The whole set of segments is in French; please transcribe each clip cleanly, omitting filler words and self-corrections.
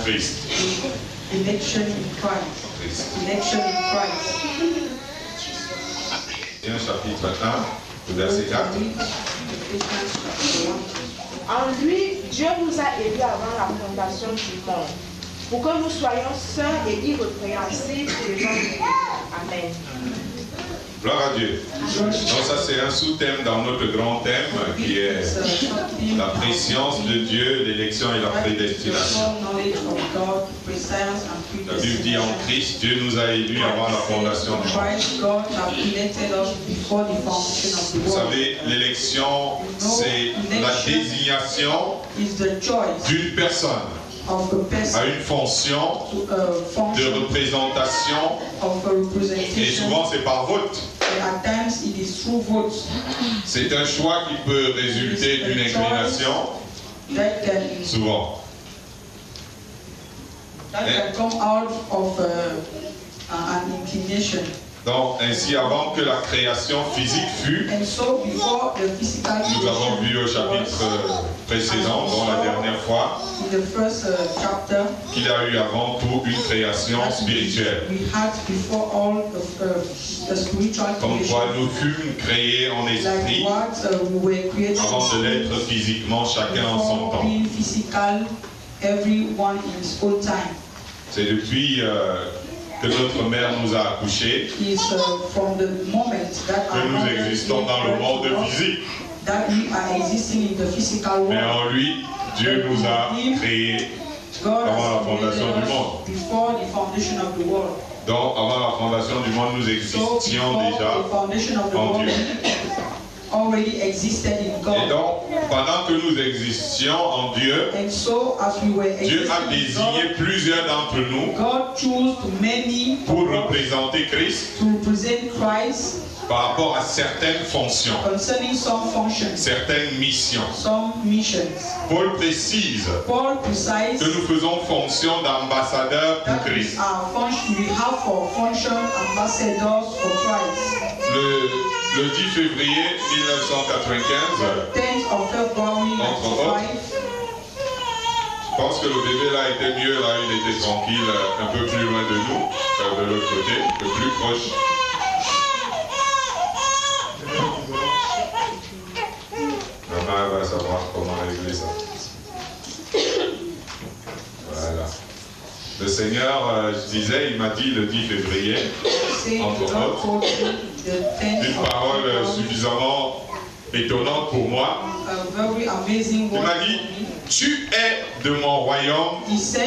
Christ. Election in Christ. Election in Christ. Et un chapitre 1, verset 4. En lui, Dieu nous a élus avant la fondation du monde, pour que nous soyons saints et irrépréhensibles devant Dieu. Amen. Gloire à Dieu. Donc ça c'est un sous-thème dans notre grand thème qui est la préscience de Dieu, l'élection et la prédestination. La Bible dit en Christ, Dieu nous a élus avant la fondation du monde. Vous savez, l'élection c'est la désignation d'une personne à une fonction de représentation et souvent c'est par vote. C'est un choix qui peut résulter d'une inclination, souvent. Donc, ainsi, avant que la création physique fût, nous avons vu au chapitre précédent, dans la dernière fois, qu'il y a eu avant tout une création spirituelle. Comme quoi nous fûmes créés en esprit avant de l'être physiquement, chacun en son temps. C'est depuis que notre mère nous a accouchés que nous existons dans le monde physique. Mais en lui, Dieu nous a créés avant la fondation du monde. Donc, avant la fondation du monde, nous existions déjà en Dieu. Et donc, pendant que nous existions en Dieu, Dieu a désigné plusieurs d'entre nous pour représenter Christ par rapport à certaines fonctions, certaines missions. Paul précise que nous faisons fonction d'ambassadeurs pour Christ. Le 10 février 1995, entre autres, je pense que le bébé là était mieux, là il était tranquille, un peu plus loin de nous, de l'autre côté, un peu plus proche. Maman va savoir comment régler ça. Voilà. Le Seigneur, je disais, il m'a dit le 10 février, entre autres, une parole suffisamment étonnante pour moi. Il m'a dit, tu es de mon royaume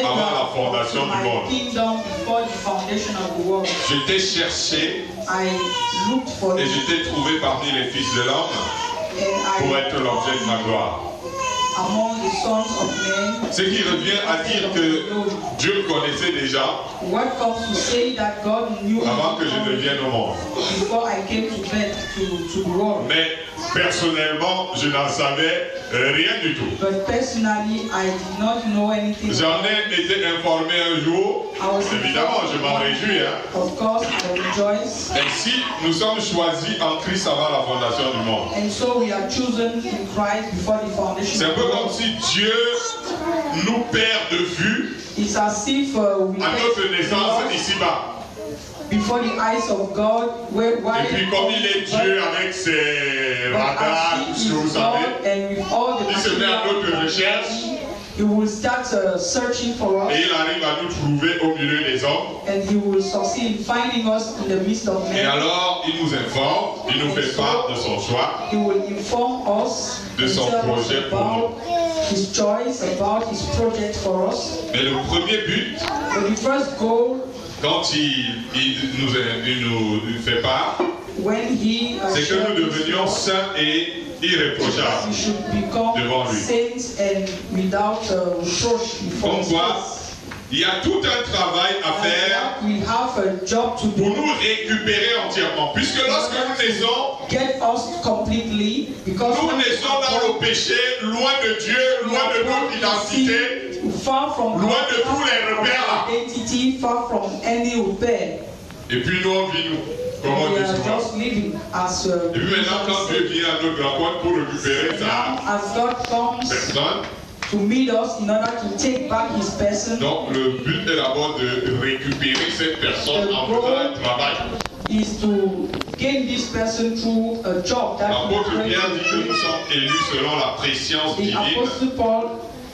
avant la fondation du monde. Je t'ai cherché et je t'ai trouvé parmi les fils de l'homme pour être l'objet de ma gloire. Ce qui revient à dire que Dieu me connaissait déjà avant que je ne vienne au monde. Mais personnellement, je n'en savais rien du tout. J'en ai été informé un jour. Évidemment, je m'en réjouis. Ainsi, nous sommes choisis en Christ avant la fondation du monde. C'est un peu comme si Dieu nous perd de vue à notre naissance ici-bas. Et puis comme il est Dieu avec ses radars, tout ce que vous savez, il se met à notre recherche. He will start searching for us. Et il arrive à nous trouver au milieu des hommes. And he will succeed in finding us in the midst of men. Et alors, il nous informe, il nous fait part de son choix, he will inform us de son projet pour nous. His choice, about his project for us. Mais le premier but, the first goal, quand il nous fait part, c'est que nous devenions saints et irréprochables devant lui. Comme quoi, il y a tout un travail à faire pour nous récupérer entièrement. Puisque lorsque nous naissons, nous naissons dans le péché, loin de Dieu, loin de notre identité, loin de tous les repères. Et puis nous, on vit nous. Comme on dit souvent. Et puis maintenant, quand Dieu vient à notre rencontre pour récupérer sa personne, to meet us in order to take back his person. Donc le but est d'abord de récupérer cette personne en faisant un travail. Is to gain this person through a job that l'apôtre Pierre dit que nous sommes élus selon la préscience divine.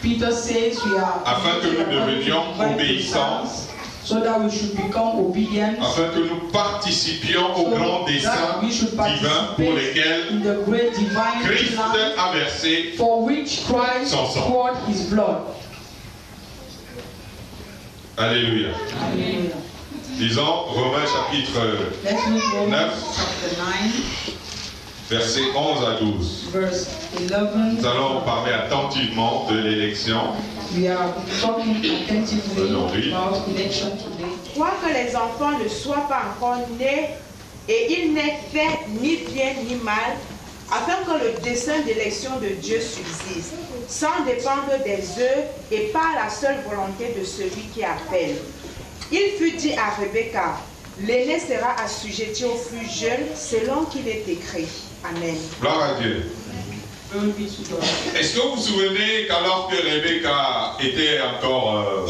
Peter says we are afin que nous devenions obéissants, so that we should become obedient, afin que nous participions au grand dessein divin pour lesquels Christ a versé son sang. Alléluia. Alléluia. Disons Romains chapitre 9, versets 11 à 12. Nous allons parler attentivement de l'élection aujourd'hui. Quoique les enfants ne soient pas encore nés, et ils n'aient fait ni bien ni mal, afin que le dessein d'élection de Dieu subsiste, sans dépendre des œuvres et par la seule volonté de celui qui appelle. Il fut dit à Rebecca, l'aîné sera assujetti au plus jeune, selon qu'il est écrit. Amen. Gloire à Dieu. Est-ce que vous vous souvenez qu'alors que Rebecca était encore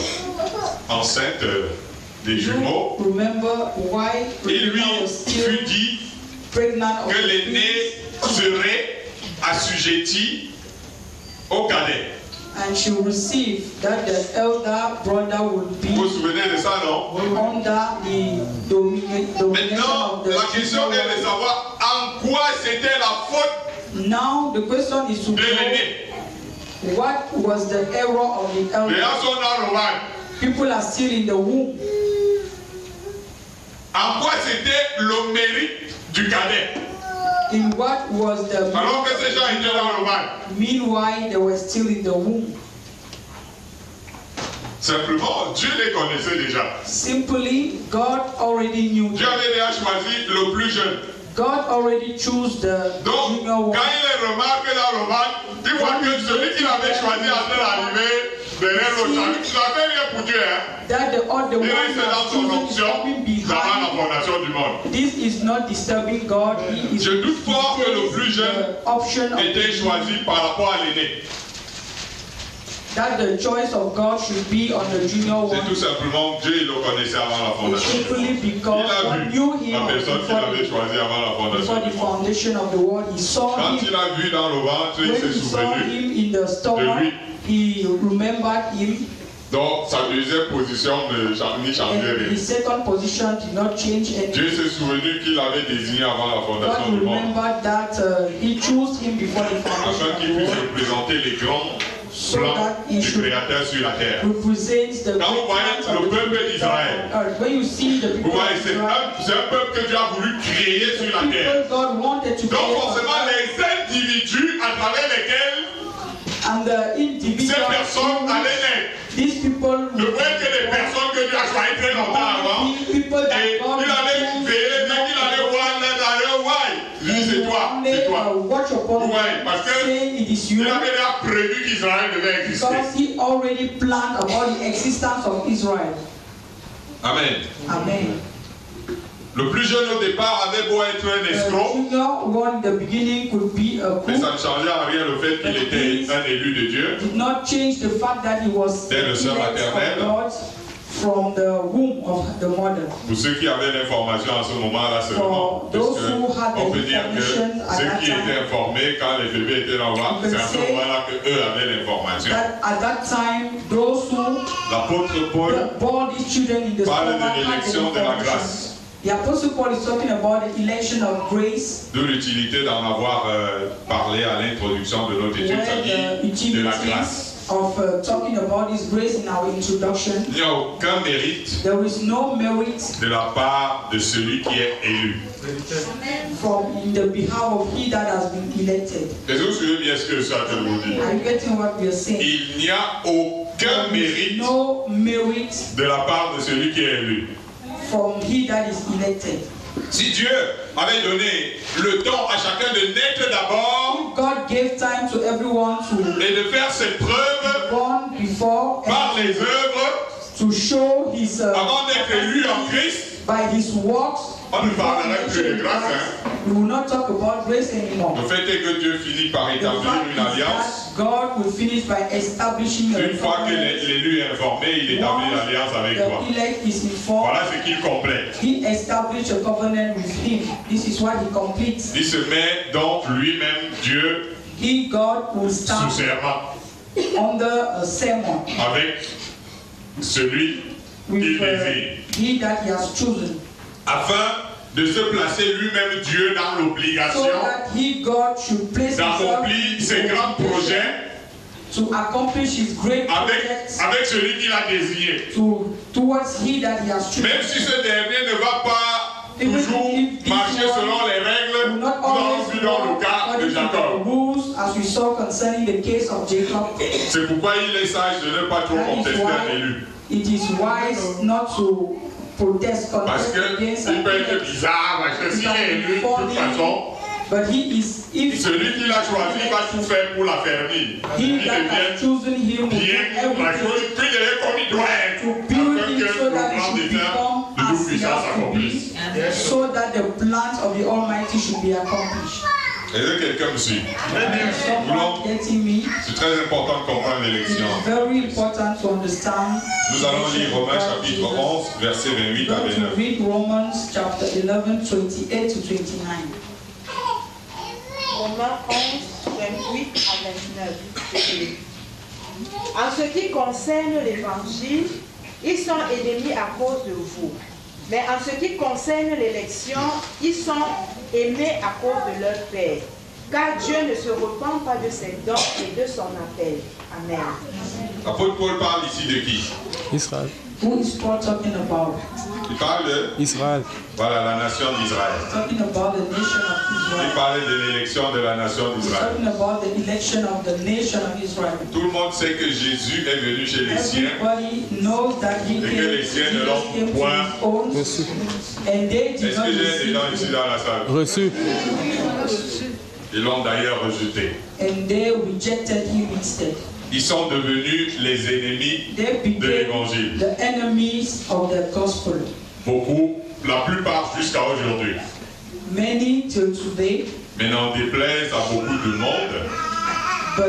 enceinte des jumeaux, il lui fut dit que l'aîné serait assujetti au cadet. And she will receive that the elder brother will be vous vous souvenez de ça, non? Under the domination Maintenant, of the la question est de savoir en quoi c'était la faute now the question is to de l'aîné. What was the error of the elder? People are still in the womb. En quoi c'était le mérite du cadet? In what was the alors que ces gens étaient dans le mal. Meanwhile, they were still in the womb. Simplement, Dieu les connaissait déjà. Simply, God already knew. Dieu avait déjà choisi le plus jeune. God already chose the donc, junior one. Quand il remarque dans le mal, il voit que celui qu'il avait choisi en train d'arriver derrière le salut, il n'a fait rien pour Dieu. That the other one dans son option avant la fondation du monde. This is not disturbing God. He is je doute fort que le plus jeune était choisi par rapport à l'aîné. That the choice of God should be on the junior one. C'est tout simplement Dieu le connaissait avant la fondation. Simply because God knew him la personne qu'il avait choisi avant la fondation of the world. He saw quand him. il a vu dans le ventre, il s'est souvenu in the stomach, de lui. He remembered him. Donc sa deuxième position ne changeait rien. His second position did not change anything. Dieu s'est souvenu qu'il avait désigné avant la fondation du monde. Remembered that he chose him before the foundation. Afin qu'il puisse représenter les grands plans du Créateur sur la terre. Quand vous voyez le peuple d'Israël, vous voyez c'est un peuple que Dieu a voulu créer sur la terre. Donc forcément les individus à travers lesquels ces personnes allaient naître. These people ne voyaient que des personnes que Dieu a choisies très longtemps avant. Et il allait veiller, dès qu'il allait voir, il allait c'est toi, c'est toi. Oui, parce qu'il avait déjà prévu qu'Israël devait exister. Because he already planned about the existence of Israel. Amen. Amen. Le plus jeune au départ avait beau être un escroc, mais ça ne changeait en rien le fait qu'il était un élu de Dieu. Dès le sein maternel. From the womb of the mother. Pour ceux qui avaient l'information à ce moment-là seulement, on peut dire que ceux qui étaient informés quand les bébés étaient dans le ventre, c'est à ce moment-là qu'eux avaient l'information. L'apôtre Paul parle de l'élection de la grâce. The Apostle Paul is talking about the election of grace. De l'utilité d'en avoir parlé à l'introduction de notre étude, c'est-à-dire de la grâce. Of talking about His grace in our introduction. Il n'y a aucun mérite There is no merit de la part de celui qui est élu. From in the behalf of he that has been elected. Est-ce que vous suivez bien ce que ça te dit? Are you getting what we are saying? Il n'y a aucun mérite de la part de celui qui est élu. From he that is elected. Si Dieu avait donné le temps à chacun de naître d'abord, God gave time to everyone to et de faire ses preuves par les œuvres, to show his avant d'être élu en Christ, by his works, On ne parlera plus de grâce. We will not talk about grace anymore. Le fait est que Dieu finit par établir une alliance. God will finish by establishing a Une fois que l'élu est informé, il établit l'alliance avec toi. Voilà ce qu'il complète. He established a covenant with him. This is what he completes. Il se met donc lui-même, Dieu, God will stand sous serment. Under a sermon. Avec celui qu'il désire. He that he has chosen. Afin de se placer lui-même Dieu dans l'obligation d'accomplir ses grands projets to accomplish his great avec celui qu'il a désigné. Towards he that he has chosen. Même si ce dernier ne va pas toujours marcher selon les règles, nous avons vu dans le cas de Jacob. C'est pourquoi il est sage de ne pas trop contester un élu. It is wise not to protest against il peut être bizarre, parce que s'il est élu de toute façon, celui qui l'a choisi va tout faire pour la faire venir. Il devient bien la chose, puis il est comme il doit être, afin que le plan divin de toute puissance s'accomplisse. So that the plans of the Almighty should be accomplished. Est-ce que quelqu'un me suit? C'est très important de comprendre l'élection. Nous allons lire Romains chapitre 11, versets 28 à 29. Romans chapter 11, 28 to 29. Romains 11, 28 à 29. En ce qui concerne l'évangile, ils sont ennemis à cause de vous. Mais en ce qui concerne l'élection, ils sont aimés à cause de leur Père. Car Dieu ne se repent pas de ses dons et de son appel. Amen. L'apôtre Paul parle ici de qui? Israël. Who is Paul talking about? Il parle de Israël. Voilà, la nation d'Israël. Talking about the nation of Israel. Il parlait de l'élection de la nation d'Israël. Talking about the election of the nation of Israel. Tout le monde sait que Jésus est venu chez les siens. Everybody knows that he et que les siens ne l'ont point reçu. Est-ce que j'ai des gens ici dans la salle? Reçu. Ils l'ont d'ailleurs rejeté. And they rejected him instead. Ils sont devenus les ennemis de l'évangile. The enemies of the gospel. Beaucoup, la plupart jusqu'à aujourd'hui. Many till today. Mais n'en déplaise à beaucoup de monde. Il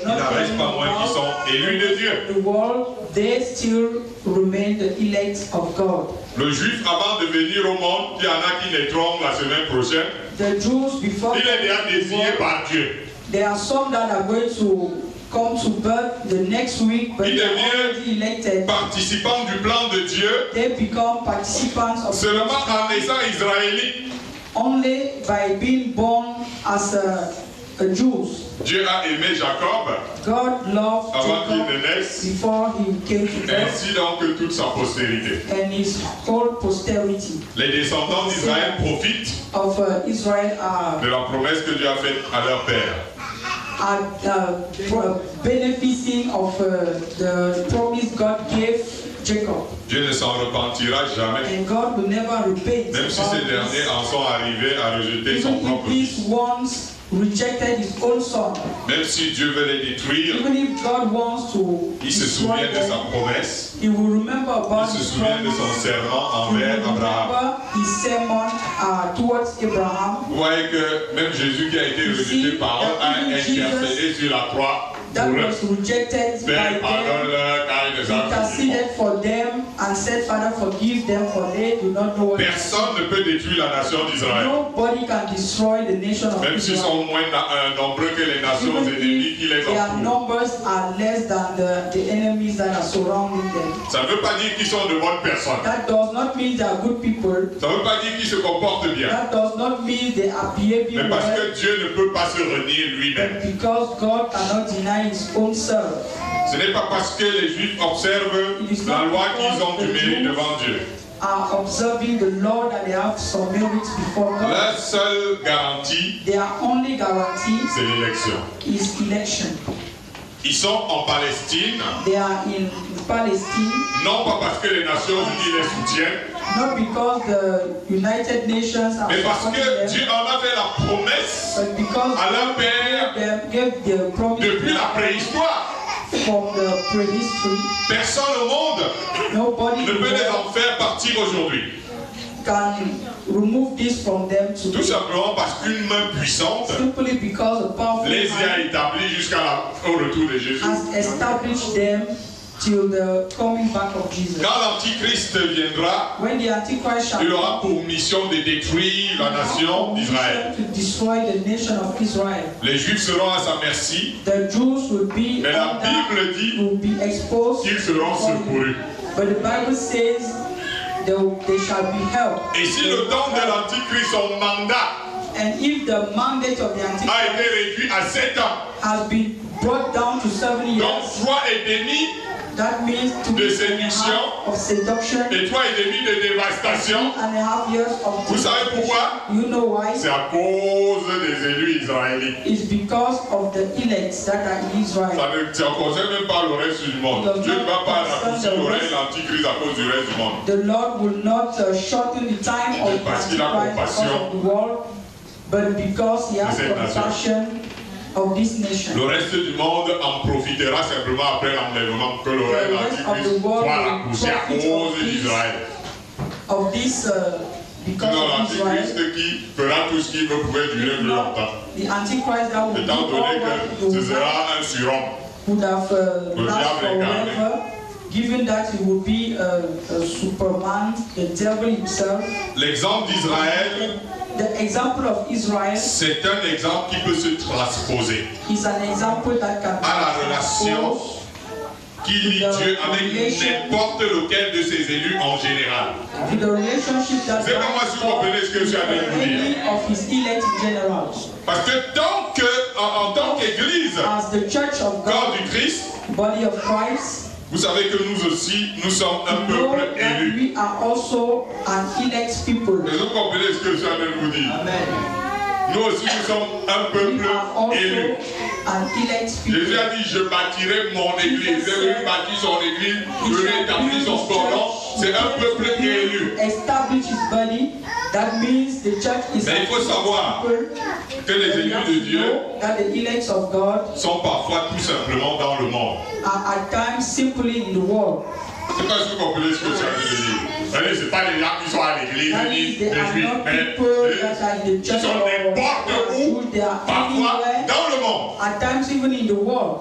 n'en reste pas moins qui sont élus de Dieu. The world, they still remain the elect of God. Le juif, avant de venir au monde, il y en a qui naîtront la semaine prochaine. The Jews before il est déjà désigné par Dieu. There are some that are going to come to birth the next week, but il devient participant du plan de Dieu. They become participants of seulement en naissant israélite. Only by being born as a Jews. Dieu a aimé Jacob God loved avant qu'il Jacob ne naisse, before he came to birth, ainsi donc que toute sa postérité. And his whole posterity. Les descendants d'Israël profitent of Israel are de la promesse que Dieu a faite à leur père. Are benefiting of the promise God gave Jacob. Dieu ne s'en repentira jamais. And God will never repent. Même si ces derniers en sont arrivés à rejeter son propre fils. Rejected his own son. Même si Dieu veut les détruire, even if God wants to il se souvient de sa promesse. He will remember about il se souvient de son serment envers Abraham. His sermon towards Abraham. Vous voyez que même Jésus qui a été rejeté par eux a intercédé sur la croix. That was rejected by them, interceded for them and said, Father, forgive them, for they do not know what. Personne ne peut détruire la nation d'Israël. Nobody can destroy the nation of Israel. Même s'ils sont moins nombreux que les nations ennemies qui les entourent. Their numbers are less than the enemies that are surrounding them. Ça ne veut pas dire qu'ils sont de bonnes personnes. That does not mean they are good people. Ça ne veut pas dire qu'ils se comportent bien. That does not mean they are behaving well. Mais parce que Dieu ne peut pas se renier lui-même. Because God cannot deny his own self. Ce n'est pas parce que les Juifs observent la loi qu'ils ont du mérite devant Dieu. Are observing the law that they have some merits before God. La seule garantie, their only guarantee, c'est l'élection. Is election. Ils sont en Palestine. They are in Palestine. Non pas parce que les Nations Unies les soutiennent. Not because the United Nations are mais parce que Dieu en a fait la promesse à leur père depuis la préhistoire. From the prehistory. Personne au monde Nobody ne peut les en faire partir aujourd'hui. can remove this from them today. Tout simplement parce qu'une main puissante Simply because a powerful les y a hand établis jusqu'au retour de Jésus. has established them till the coming back of Jesus. Quand l'Antichrist viendra, When the Antichrist shall il aura pour mission de détruire la nation d'Israël. to destroy the nation of Israel. Les Juifs seront à sa merci, The Jews will be mais la Bible dit will be exposed. qu'ils seront secourus. But the Bible says they shall be helped. Et si le temps de l'Antichrist, son mandat, And if the mandate of the a Antichrist été réduit à 7 ans, has been brought down to 7 donc years, 3 et demi that means to de be séduction of seduction et 3 et demi de dévastation. 3.5 years of Vous savez pourquoi? You know why? C'est à cause des élus israélites. It's because of the elects that are in Israel. Ça ne concerne même pas le reste du monde. Dieu ne va pas raccourcir l'oreille de l'Antichrist à cause du reste du monde. The Lord will not shorten the time of the Parce qu'il a Antichrist because of the world, but because He has compassion of this nation. Le reste du monde en profitera simplement après l'enlèvement que l'oreille de l'Antichrist soit raccourcie à cause d'Israël. Of this, because Sinon of Israel, l'Antichrist qui fera tout ce qu'il veut pouvait durer plus longtemps. the Antichrist that will do Étant all donné what que ce sera un surhomme. would have lasted forever, given that he would be a Superman, the devil himself. L'exemple d'Israël, The example of Israel c'est un exemple qui peut se transposer is an example that can à la relation qui lie Dieu avec n'importe lequel de ses élus en général. to the relationship that C'est pas moi si vous comprenez ce que je suis en train de vous dire. any of his elect in general. Parce que tant que, en tant qu'Église, As the church of corps God, du Christ, body of Christ, vous savez que nous aussi, nous sommes un know peuple that élu. we are also an elect people. Et vous comprenez ce que je suis en train de vous dire. Nous aussi, nous sommes un We peuple are also élu. an elect Jésus people. a dit, je bâtirai mon église. Il est venu bâtir son église, je vais établir son corps. C'est un peuple élu. Establish his body. That means the church is Mais il faut savoir que les élus de Dieu that the elects of God sont parfois tout simplement dans le monde. are at times simply in the world. Je ne sais pas si vous comprenez ce que je suis en train de dire. Ce n'est pas les gens qui sont à l'église, That ni means les they are juifs, not mais people that are in the ils church sont n'importe or où, Jews. They are parfois anywhere. dans le monde. At times even in the world.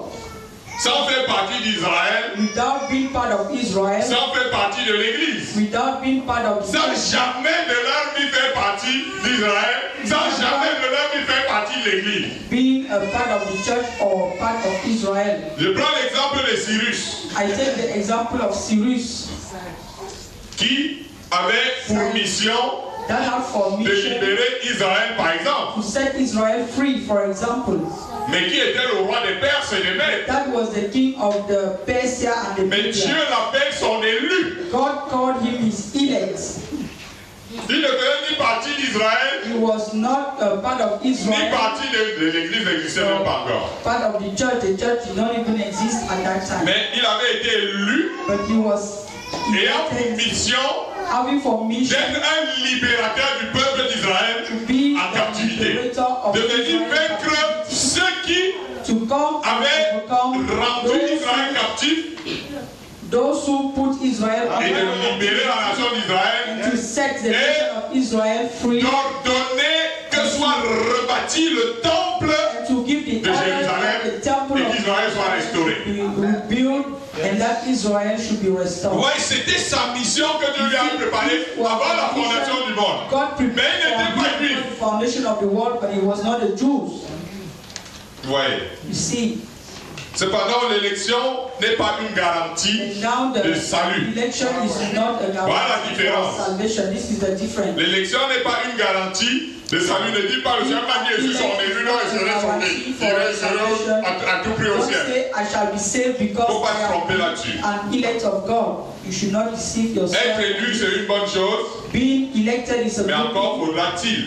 Sans faire partie d'Israël, Without being part of Israel. sans faire partie de l'église. Without being part of the Sans church. jamais de leur vie faire partie d'Israël, sans jamais de leur vie faire partie de l'église. Being a part of the church or part of Israel. Je prends l'exemple de Cyrus, I take the example of Cyrus qui avait pour mission that had for de mission libérer Israël, par exemple, to set Israel free, for example. mais qui était le roi des Perses et des Mèdes. That was the king of the Persia and the Mais Dieu Media. l'appelle son élu. God called him his elect. Il ne faisait ni partie d'Israël, He was not a part of ni Israel, partie de l'église, n'existait même pas encore. part of the church. The church did not even exist at that time. Mais il avait été élu, But he was ayant pour elected, mission having for mission d'être un libérateur du peuple d'Israël to be en the captivité, liberator of de venir Israel, vaincre ceux qui to come avaient and overcome rendu Israël captif those who put Israel et de under libérer la nation d'Israël, and to set the nation of Israel free d'ordonner que soit rebâti le temple and to give the de order Jérusalem that the temple et of qu'Israël soit restauré. be rebuilt and that Israel should be restored. Oui, c'était sa mission que Dieu lui a préparée avant la fondation du monde. God Mais il n'était pas prepared juif. the foundation of the world, but he was not a Jew. Oui. You see, Cependant, l'élection n'est pas une garantie and now the de salut. election is not a Voilà la guarantee différence. for salvation. This is the difference. L'élection n'est pas une garantie de salut. Ne dis pas le Seigneur m'a dit, je suis son élu, non, je serai sauvé. Je serai à tout prix au Don't ciel. say, I shall be saved Il ne faut because pas se I tromper am là-dessus. an elect of God. You should not deceive yourself. Être élu, c'est une bonne chose, Being elected is a mais good encore thing, faudra-t-il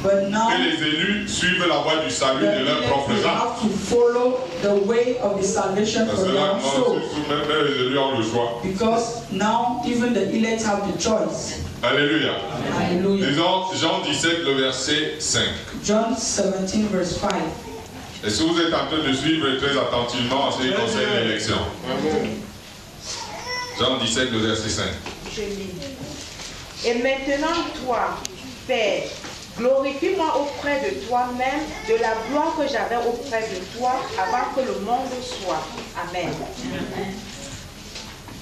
but now que les élus suivent la voie du salut the de leurs elect propres will âmes. have to follow the way of the salvation Parce for que their là, own soul. même les élus ont le choix. Because now even the elect have the choice. Alléluia. Hallelujah. Disons Jean 17, le verset 5. John 17 verse 5. Est-ce que vous êtes en train de suivre très attentivement en ce qui concerne l'élection? Jean 17, le verset 5. Je lis. Et maintenant, toi, Père, glorifie-moi auprès de toi-même de la gloire que j'avais auprès de toi avant que le monde soit. Amen.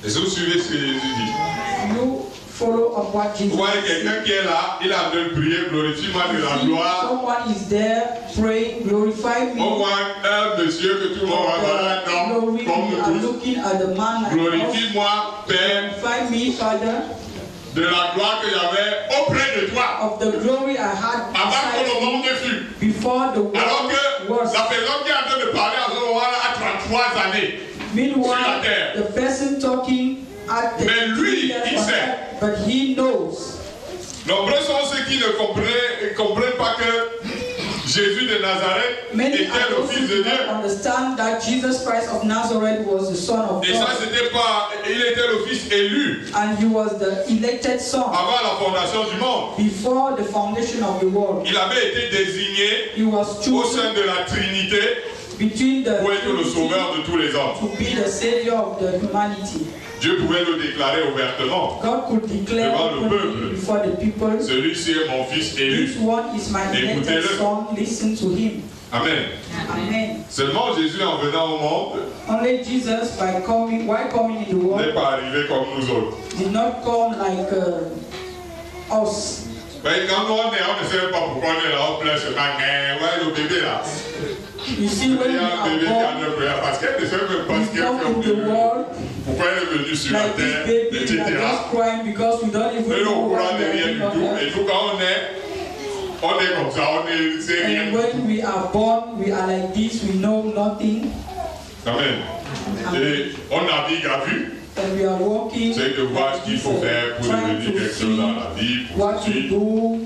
Est-ce que vous suivez ce que Jésus dit? You follow up what Jesus. Vous voyez quelqu'un qui est là, il est en train de prier, glorifie-moi de la gloire. Someone is there praying, glorify me. On voit un monsieur que tout le monde va voir, un homme comme nous tous. Looking at the man like Glorifie-moi, Père, glorify me, Father, de la gloire que j'avais auprès de toi. of the glory I had Avant que le monde ne fût. before the world Alors que was. la personne qui est en train de parler à ce moment-là a 33 années. Meanwhile, sur la terre. the person talking at the Mais lui, years il on sait. earth, but he knows. Nombreux sont ceux qui ne comprennent pas que Jésus de Nazareth Many était are le those Fils who de do Dieu. not understand that Jesus Christ of Nazareth was the Son of Et ça, God, c'était pas. Il était le Fils élu and he was the elected Son avant la fondation du monde. before the foundation of the world. Il avait été désigné He was au sein chosen de la Trinité between the pour être le sauveur de tous les hommes. to be the Savior of the humanity. Dieu pouvait le déclarer ouvertement. God could declare Devant le openly peuple. before the people, Celui-ci est mon Fils élu. this one is my elected Écoutez-le. Son, listen to him. Amen. Amen. Seulement Jésus, en venant au monde, Only Jesus, while coming in the n'est world, pas arrivé comme nous autres. did not come like us. Mais quand on est, on ne sait pas pourquoi on est là, on pleure seulement. Mais ouais, le bébé là. You see, Il when y we a un bébé qui are a de prière parce qu'elle ne sait même pas born, ce we qu'elle come fait au in the début. world Pourquoi elle est venue sur la like this terre, baby, we etc. are just crying because we don't Elle even est au know courant what de we rien are du doing on tout. earth. Et tout, quand on est comme ça, on ne sait rien. And when we are born, we are like this, we know nothing, Amen. Et on navigue à vue. and we are walking, C'est de voir ce qu'il faut faire pour trying devenir to quelque chose see dans la vie, pour what to ceci. do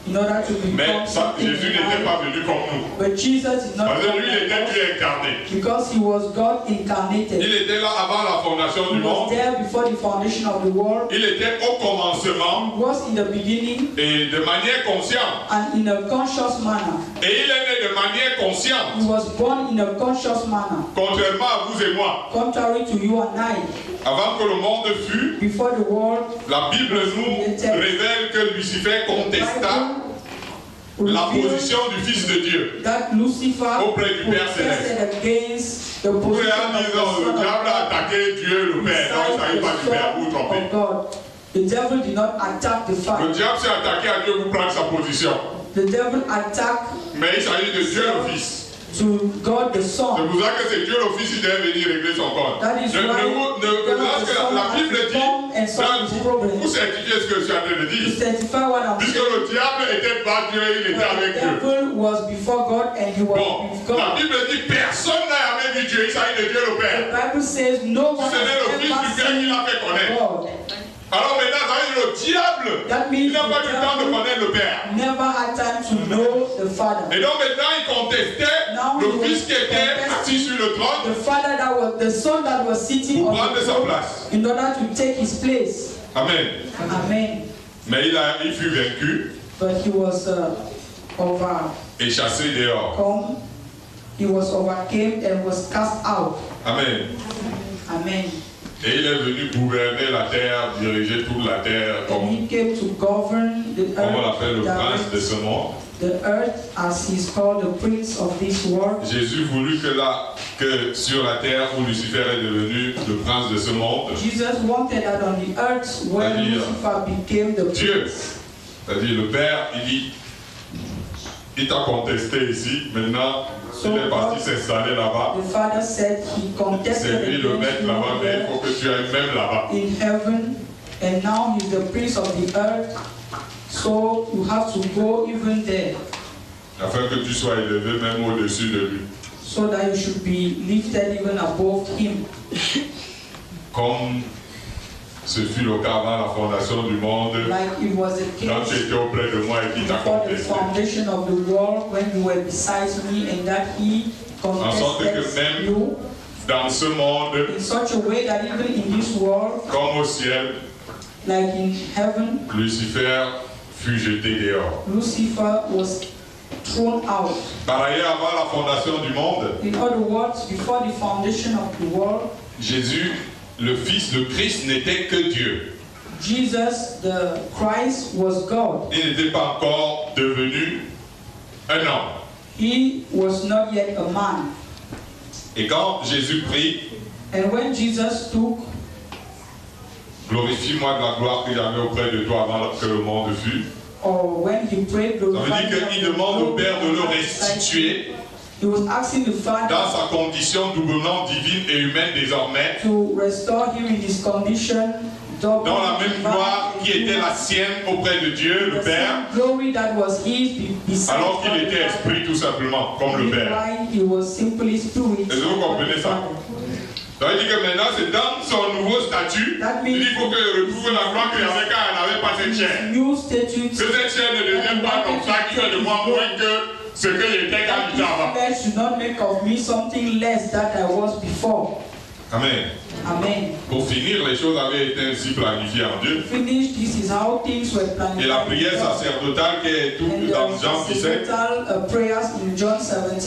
in order to Mais become ça, something Jésus in n'était life. pas venu comme nous. But Jesus is not Parce que lui, il like était us, Dieu incarné. because he was God incarnated. Il était là avant la fondation He du was monde. there before the foundation of the world. Il était au commencement He was in the beginning et de manière consciente. and in a conscious manner. Et il est né de manière consciente. He was born in a conscious manner, Contrairement à vous et moi. contrary to you and I. Avant que le monde fût, Before the world, la Bible nous révèle que Lucifer contesta la revealed position du Fils de Dieu. that Lucifer Auprès du Père protested against the Vous position en of the disant, Son le of diable a God attaqué Dieu le Père. Non, il ne s'agit pas du beside Père, vous the vous Son trompez. of God. The devil did not attack the Le Father. diable s'est attaqué à Dieu pour prendre sa position. The devil attacked Mais il s'agit de Dieu le Fils. to God the C'est Son. pour ça que c'est Dieu le Fils qui devait venir régler son compte. That is why Lorsque la Bible dit, vous certifiez ce que je suis en train de To dire. certify what I'm Puisque saying, le diable n'était pas Dieu, il était the avec Dieu. devil was before God and he was Bon, with la God. Bible dit personne n'a jamais vu Dieu, il s'agit de Dieu le The Père. Bible says no one Ce n'est le has Fils du Père ever qui l'a fait seen connaître. God. Alors maintenant, ça veut dire le diable, That il means n'a pas eu le temps de the connaître le Père. devil never had time to know the Father. Et donc maintenant, il contestait Now le he was Fils qui était assis sur le trône The Father that was the Son that was sitting pour on prendre the sa throne place. in order to take his place. Amen. Amen. Mais il fut vaincu But he was overcome. et chassé dehors. He was overcame and was cast out. Amen. Amen. Et il est venu gouverner la terre, diriger toute la terre, And comme he came to govern the on l'appelle le earth, prince de ce monde. the earth as he's called the prince of this world. Jésus voulut que sur la terre où Lucifer est devenu le prince de ce monde, Jesus wanted that on the earth where C'est-à-dire, Lucifer became the Dieu, prince. c'est-à-dire le Père, il dit, il t'a contesté ici, maintenant il est parti s'installer là-bas. The Father said he C'est contested lui le against maître you là-bas, mais il faut que tu ailles même là-bas. in heaven, and now he's the prince of the earth. So you have to go even there, Afin que tu sois élevé même au-dessus de lui. so that you should be lifted even above him. Comme ce fut le cas avant la fondation du monde, Like it was the quand tu case étais auprès de moi et qu'il t'a before the contesté. foundation of the world, when you were beside me, and that he En sorte que contested même you dans ce monde, in such a way that even in this world, comme au ciel, like in heaven, Lucifer fut jeté dehors. Lucifer was thrown out. Par ailleurs, avant la fondation du monde, In other words, before the foundation of the world, Jésus, le Fils, le Christ, n'était que Dieu. Jesus, the Christ, was God. Il n'était pas encore devenu un homme. He was not yet a man. Et quand Jésus prie, and when Jesus took, glorifie-moi de la gloire que j'avais auprès de toi avant que le monde fût. Or when he prayed, ça veut dire qu'il demande au Père de le restituer he was asking the Father dans sa condition doublement divine et humaine désormais, to restore him in his condition, dans la même gloire qui était la sienne auprès de Dieu, le Père, alors qu'il était esprit tout simplement, comme le Père. Est-ce que vous comprenez ça? Ça veut dire que maintenant c'est dans son nouveau statut, il faut qu'il retrouve la gloire qu'il avait quand il n'avait pas cette chair. Que cette chair ne devienne pas comme ça, qui fait de moi moins que ce que j'étais quand j'étais avant. Amen. Amen. Pour finir, les choses avaient été ainsi planifiées en Dieu. Et la prière sacerdotale qui est tout dans Jean 17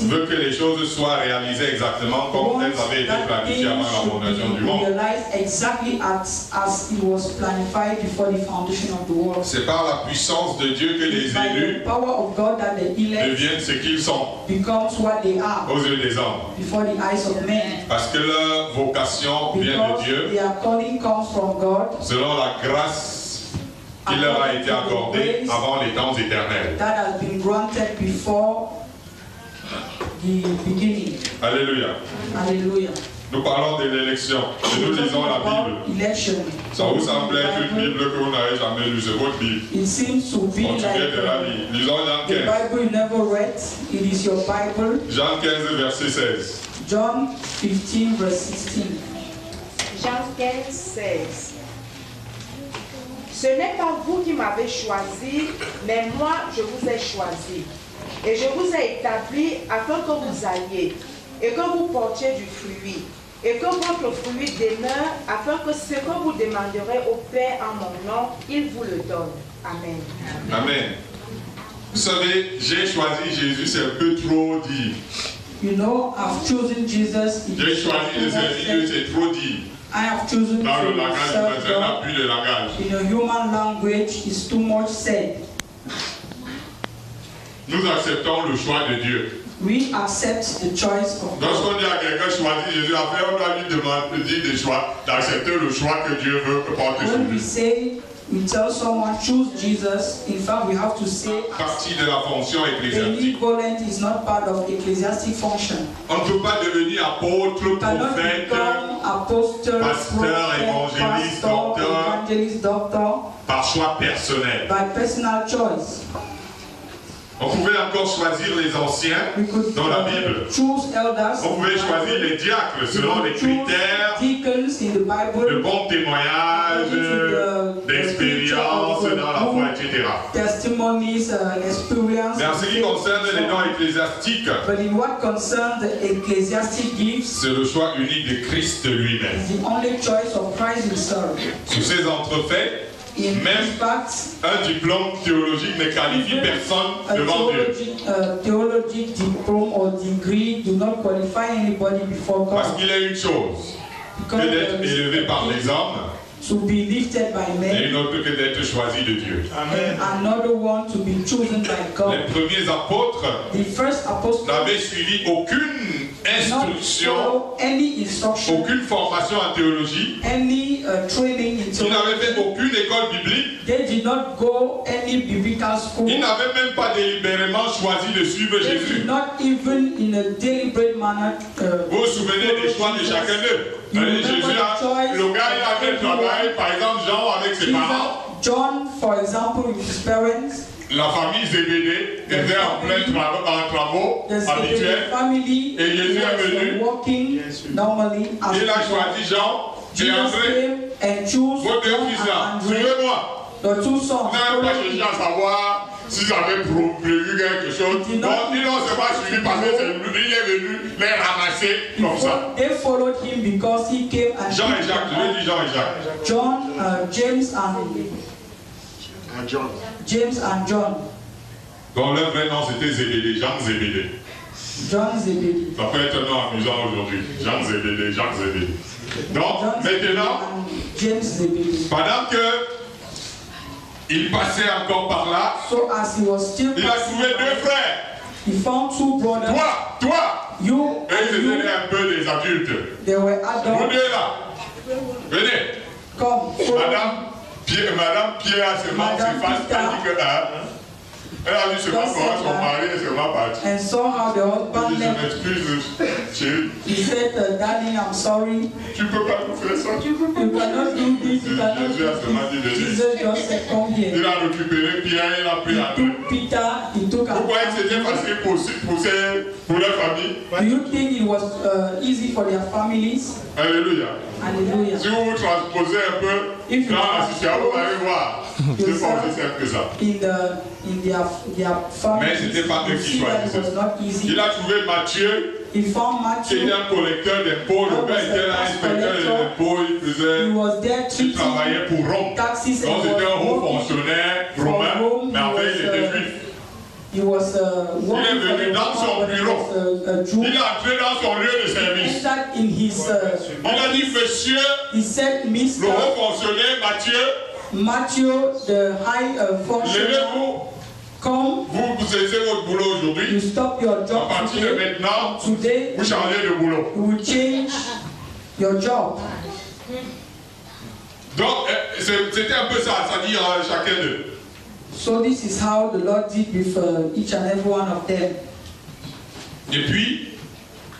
veut que les choses soient réalisées exactement comme elles avaient été planifiées avant la fondation du monde. C'est par la puissance de Dieu que les élus deviennent ce qu'ils sont aux yeux des hommes. Parce que leur vocation vient de Dieu, selon la grâce qui leur a été accordée avant les temps éternels. Alléluia. Alléluia. Nous parlons de l'élection et nous lisons la Bible. Ça vous semble être une Bible que vous n'avez jamais lue, c'est votre Bible. Continuez de la lire. Lisons Jean 15. Jean 15, verset 16. John 15, verse 16. Jean 15, 16. Ce n'est pas vous qui m'avez choisi, mais moi je vous ai choisi. Et je vous ai établi afin que vous alliez et que vous portiez du fruit. Et que votre fruit demeure afin que ce que vous demanderez au Père en mon nom, il vous le donne. Amen. Amen. Vous savez, j'ai choisi Jésus, c'est un peu trop dit. You know, I've chosen Jesus. J'ai choisi de servir Dieu, c'est trop dit. I have chosen dans le langage, c'est un appui de langage. In a human language, is too much said. Nous acceptons le choix de Dieu. We accept the choice of God. Lorsqu'on dit à quelqu'un choisis Jésus, après on doit lui demander des choix, d'accepter le choix que Dieu veut porter sur lui. We tell someone choose Jesus. In fact, we have to say partie de la fonction ecclésiastique. Equivalent is not part of ecclesiastic function. On ne peut pas devenir apôtre, prophète, pasteur, évangéliste, docteur, par choix personnel. By personal choice. On pouvait encore choisir les anciens dans la Bible. On pouvait choisir les diacres selon les critères de bon témoignage, d'expérience dans la foi, etc. Mais en ce qui concerne les dons ecclésiastiques, c'est le choix unique de Christ lui-même. Sous ces entrefaits, même un diplôme théologique ne qualifie personne devant Dieu. Parce qu'il est une chose que d'être élevé par les hommes, et une autre que d'être choisi de Dieu. Les premiers apôtres n'avaient suivi aucune instruction, aucune formation en théologie. Ils n'avaient fait aucune école biblique. Ils n'avaient même pas délibérément choisi de suivre Jésus. Vous vous souvenez des choix de chacun d'eux? Jésus, le gars il avait travaillé, par exemple Jean avec ses parents. John, for example, with his parents. La famille Zébédée était en plein travaux habituels. Et Jésus est venu. Il a choisi Jean et André. Vos deux fils là, suivez-moi. Vous n'avez pas cherché à savoir s'ils avaient prévu quelque chose. Non, ils n'ont pas suivi parce qu'il est venu les ramasser comme ça. Jean et Jacques, je vais dire Jean et Jacques. John, James and John. Donc leur vrai nom c'était Zébédée, Jean Zébédée. John Zébédée. Ça peut être un nom amusant aujourd'hui. Jean Zébédée, Jacques Zébédée. Donc maintenant, pendant que il passait encore par là. So as he was still il a trouvé deux frères. He found two brothers. Toi. You. Et ils étaient un peu des adultes. They were adults. Vous deux là. Venez. Come. Madame Pierre, c'est face, a dit que elle a vu seulement son mari et seulement parti. And so how the husband left. Je m'excuse, chérie. He said, darling, I'm sorry. Tu peux pas nous faire ça. You cannot do this. You cannot do this. Jesus just said, come here. Il a récupéré Pierre, il a pris André. He took Pourquoi c'était facile pour leur famille? Do you think it was easy for their families? Alléluia. Hallelujah. Si vous transposez un peu dans la situation, vous allez voir. C'est pas aussi simple que ça. Mais ce n'était pas eux qui choisissaient. Il a trouvé Matthieu. Qui était un collecteur d'impôts. Le père était là, inspecteur des impôts. Il travaillait pour Rome. Donc c'était un haut fonctionnaire romain, mais en fait il était juif. Il est venu dans son bureau. Il est entré dans son lieu de service. Il a dit, monsieur, le haut fonctionnaire Matthieu, levez-vous. Vous cessez votre boulot aujourd'hui. À partir de maintenant, vous changez de boulot. Donc, c'était un peu ça, c'est-à-dire chacun d'eux. So this is how the Lord did with each and every one of them. Et puis,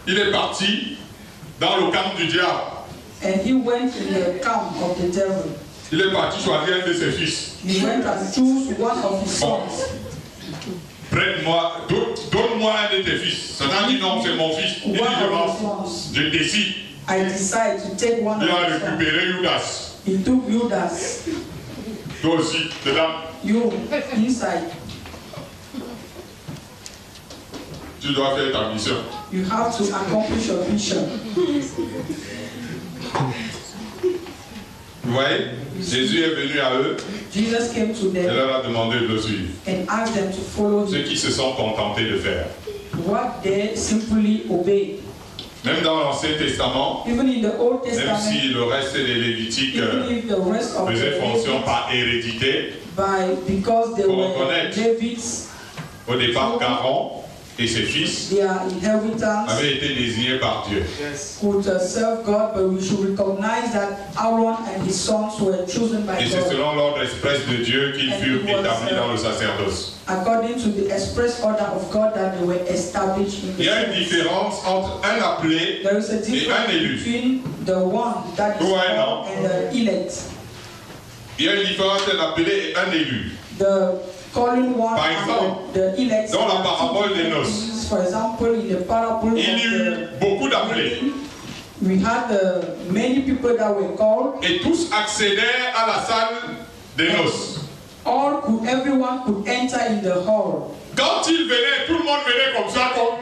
il est parti dans le camp du diable. And he went in the camp of the devil. Il est parti choisir un de ses fils. He went and chose one of his sons. Prête-moi, donne-moi un de tes fils. Satan dit non, c'est mon fils. Il dit je décide. I decide to take one of his sons. Il a récupéré Judas. He took Judas. Toi aussi, dedans. You inside. Tu dois faire ta mission. You have to accomplish your mission. Vous voyez, Jésus est venu à eux. Jesus came to them. Et leur a demandé de le suivre. And asked them to follow him. Ceux qui se sont contentés de faire. What they simply obey. Même dans l'Ancien Testament, even in the Old Testament, même si le reste des Lévitiques faisait fonction par hérédité, because they were Davids, au départ qu'Aaron et ses fils avaient été désignés par Dieu. Could serve God, but we should recognize that Aaron and his sons were chosen by God. Et c'est selon l'ordre express de Dieu qu'ils furent établis dans le sacerdoce. According to the express order of God that they were established in the. Il y a une différence entre un appelé et un élu. Between the one that is called and the elect. Il y a une différence entre un appelé et un élu. Calling one par exemple, the elect, dans la parabole des noces, for example, in the parable il y eut beaucoup d'appelés. We had many people that were called. Et tous accédaient à la salle des noces. Everyone could enter in the hall. Quand ils venaient, tout le monde venait comme ça, comme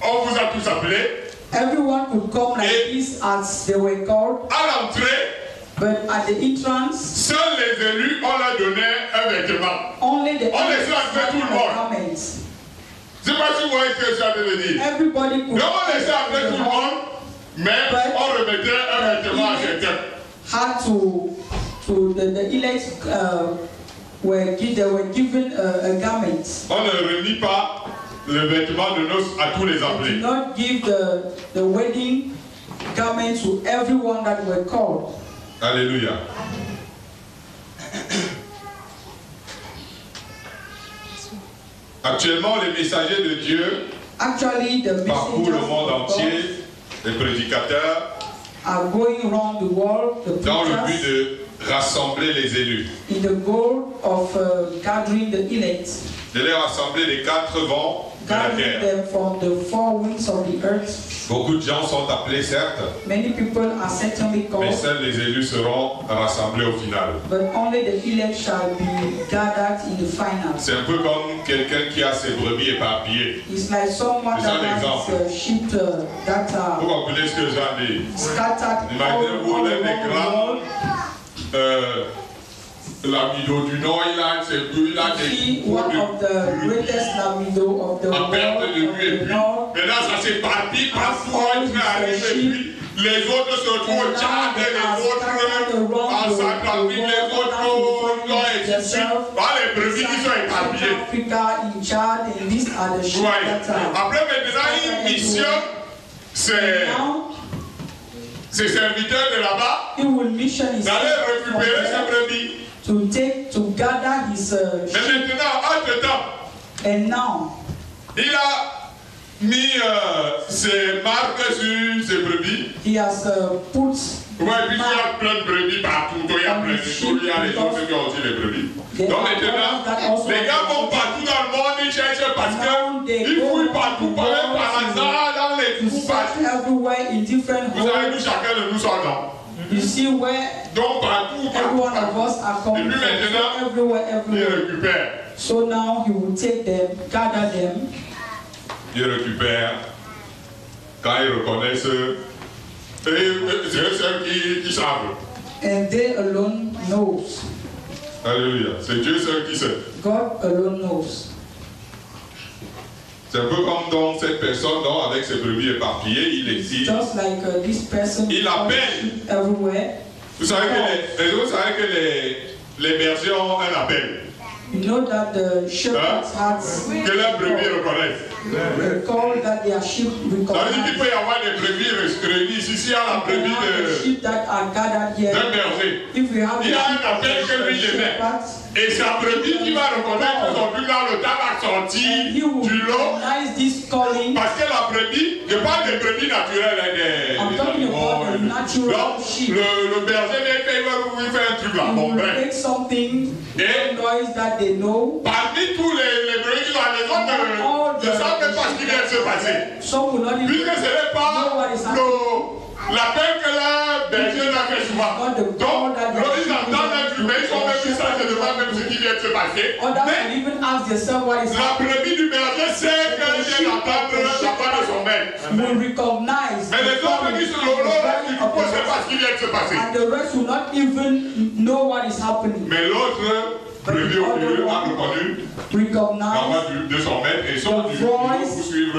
on vous a tous appelés. Everyone could come like this as they were called. À l'entrée, but at the entrance, seuls les élus, on leur donnait un vêtement. Only the on laissait entrer tout le monde. Je ne sais pas si vous voyez ce que ça veut dire. Everybody could. On laissait entrer tout le monde, mais on remettait un vêtement à quelqu'un. Had to the elects were given a garment. On ne remit pas le vêtement de noces à tous les appelés. Did not give the wedding garment to everyone that were called. Alléluia. Actuellement, les messagers de Dieu parcourent le monde entier, les prédicateurs, dans le but de rassembler les élus. In the goal of gathering the elect. De les rassembler des quatre vents de la terre. Them from the four winds of the earth. Beaucoup de gens sont appelés, certes. Many people are certainly called. Mais seuls les élus seront rassemblés au final. But only the elect shall be gathered in the final. C'est un peu comme quelqu'un qui a ses brebis éparpillées. It's like someone that has sheep that are. Vous comprenez ce que j'ai dit? Scattered. Imaginez-vous les grands. L'amido du Nord, il a des one of the greatest lamido of the world. Maintenant, ça s'est parti parfois, il est arrivé, les autres se trouvent au Tchad, les autres en Centrafrique, les autres ont été les brebis qui sont éparpillés. Après maintenant, une mission, c'est ces serviteurs de là-bas d'aller récupérer ces brebis. Mais maintenant, entre-temps, il a mis ses marques sur ses brebis. He has put puis il y a plein de brebis partout. Il y a plein de choses. Il y a les autres qui ont aussi les brebis. Donc maintenant, les gars vont partout dans le monde, ils cherchent parce qu'ils fouillent partout, par hasard, dans les trous partout. Vous avez vu chacun de nous son nom. You see where donc partout, every one of us are coming from. Everywhere. Il récupère. So now he will take them, gather them. Il récupère. Quand ils reconnaissent, c'est eux qui savent. And they alone knows. Alléluia. C'est Dieu seul qui sait. God alone knows. C'est un peu comme donc cette personne donc, avec ses brebis éparpillées, il décide. Just like this person. Il appelle. Everywhere. Vous savez que les bergers ont un appel. You know that the shepherds que leurs brebis reconnaissent. Call that their sheep recognize. Il peut y avoir des brebis réunies ici. S'il y a la brebis d'un berger, il y a un appel que lui émet. Et sa brebis qui va reconnaître que son plus dans le temps va sortir du lot. Parce que la brebis, je parle des brebis naturelles. Le berger il fait un truc là. Bon, bref. Et parmi tous les brebis qui sont à la maison, ne savent même pas ce qui vient de se passer. Puisque ce n'est pas l'appel que le berger a fait souvent. Donc, ils entendent un truc, mais ils sont même plus sages de voir même ce qui vient de se passer. Mais la brebis du berger sait qu'elle vient d'entendre la voix de son maître. Mais les autres qui sont là, ils ne savent pas ce qui vient de se passer. Mais l'autre brebis au milieu a reconnu la voix de son maître et sont du poursuivre.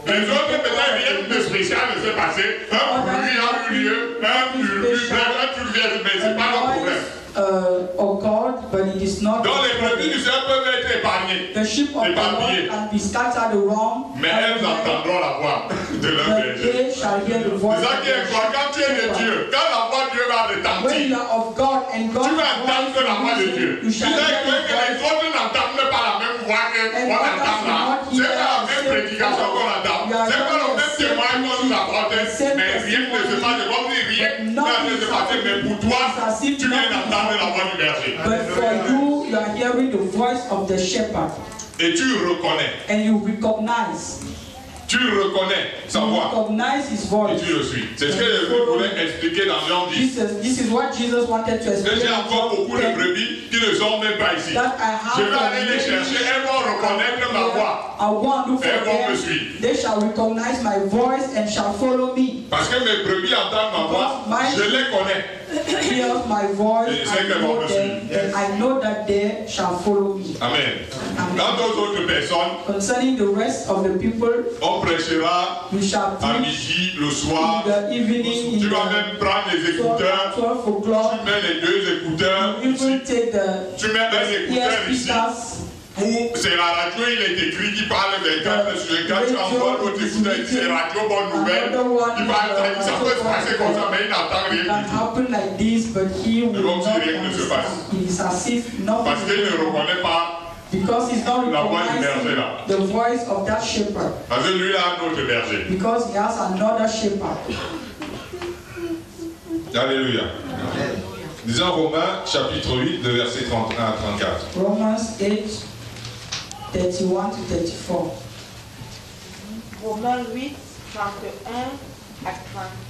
Les autres peut-être rien de spécial ne s'est passé. Un bruit a eu lieu, un truc vient, mais ce n'est pas leur problème. Donc les brebis du Seigneur peuvent être épargnées, éparpillées. Mais elles entendront la voix de leur berger. C'est ça qui est quoi? Quand tu es de Dieu, quand la voix de Dieu va retentir, tu vas entendre la voix de Dieu. Tu sais que les autres n'entendent pas la même voix qu'on entend là. C'est pas la même prédication qu'on entend. C'est pas le même témoin qu'on nous apporte. Mais rien ne se passe comme si rien ne se passait. Mais pour toi, tu viens d'entendre la voix du berger. But for you, you are hearing the voice of the shepherd. Et tu reconnais. And you recognize. Tu reconnais sa voix. Et tu le suis. C'est ce que je voulais expliquer dans Jean 10. This is what Jesus wanted to explain. J'ai encore beaucoup de brebis qui ne sont même pas ici. Je vais aller les chercher. Elles vont reconnaître ma voix. Elles vont me suivre. They shall recognize my voice and shall follow me. Parce que mes brebis entendent ma voix. Je les connais. Hear my voice. And I know that they shall follow me. Amen. Quant aux autres personnes, concerning the rest of the people, on prêchera à midi, le soir. Tu vas même prendre les écouteurs. Tu mets les deux écouteurs ici. Tu mets un écouteur ici. C'est la radio, il est écrit qui parle des gars sur les gars. Tu envoies l'autre écouteur, c'est radio bonne nouvelle. Il parle, ça peut se passer comme ça, mais il n'entend rien du tout. C'est comme si rien ne se passe. Parce qu'il ne reconnaît pas. Because he's not la voix du berger là. The voice of that shepherd. Parce que lui a un autre berger. Because he has another shepherd. Alléluia. Disons Romains chapitre 8, de verset 31 à 34. Romans 8, 31 to 34. Romains 8, 31 à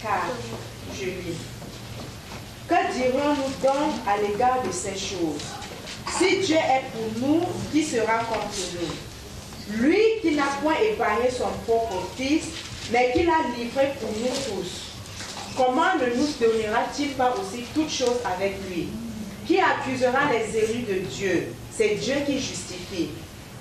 34. Je lis. Que dirons-nous donc à l'égard de ces choses? Si Dieu est pour nous, qui sera contre nous? Lui qui n'a point épargné son propre Fils, mais qui l'a livré pour nous tous, comment ne nous donnera-t-il pas aussi toutes choses avec lui? Qui accusera les élus de Dieu? C'est Dieu qui justifie.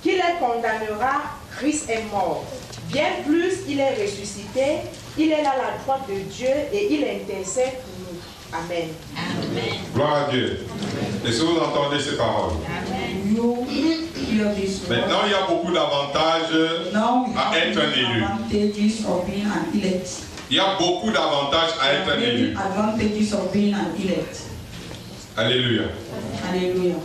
Qui les condamnera? Christ est mort, Bien plus, il est ressuscité, il est là à la droite de Dieu et il intercède pour nous. Amen. Amen. Gloire à Dieu. Est-ce que vous entendez ces paroles? Amen. Maintenant, il y a beaucoup d'avantages à être un élu. Il y a beaucoup d'avantages à être un élu. Alléluia. Alléluia.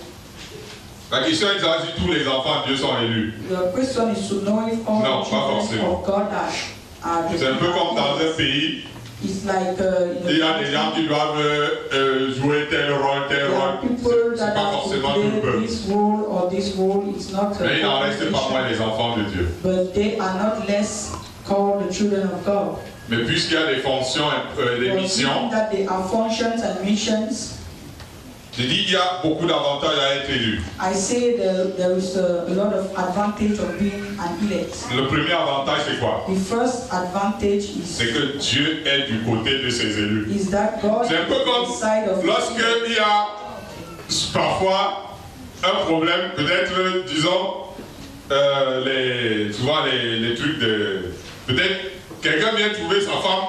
La question est si tous les enfants de Dieu sont élus. Non, pas forcément. C'est un peu comme dans un pays. Il y a des gens qui doivent jouer tel rôle. C'est pas forcément tout le peuple. Mais il n'en reste pas moins les enfants de Dieu. Mais puisqu'il y a des fonctions et des missions, je dis il y a beaucoup d'avantages à être élu. Le premier avantage c'est quoi? C'est que Dieu est du côté de ses élus. C'est un peu comme lorsque il y a parfois un problème, peut-être disons souvent les trucs de... Peut-être quelqu'un vient trouver sa femme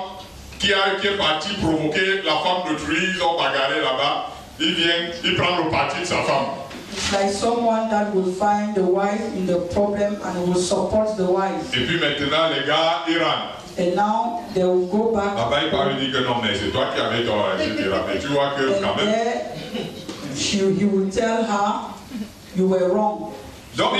qui est partie provoquer la femme d'autrui, ils ont bagarré là-bas. Il vient, il prend le parti de sa femme. It's like someone that will find the wife in the problem and will support the wife. Et puis maintenant, les gars, ils rentrent. And now they will go back. Là-bas, il parle, il dit que non, mais c'est toi qui avais tort, etc. Mais tu vois que quand même. He will tell her, you were wrong. Donc,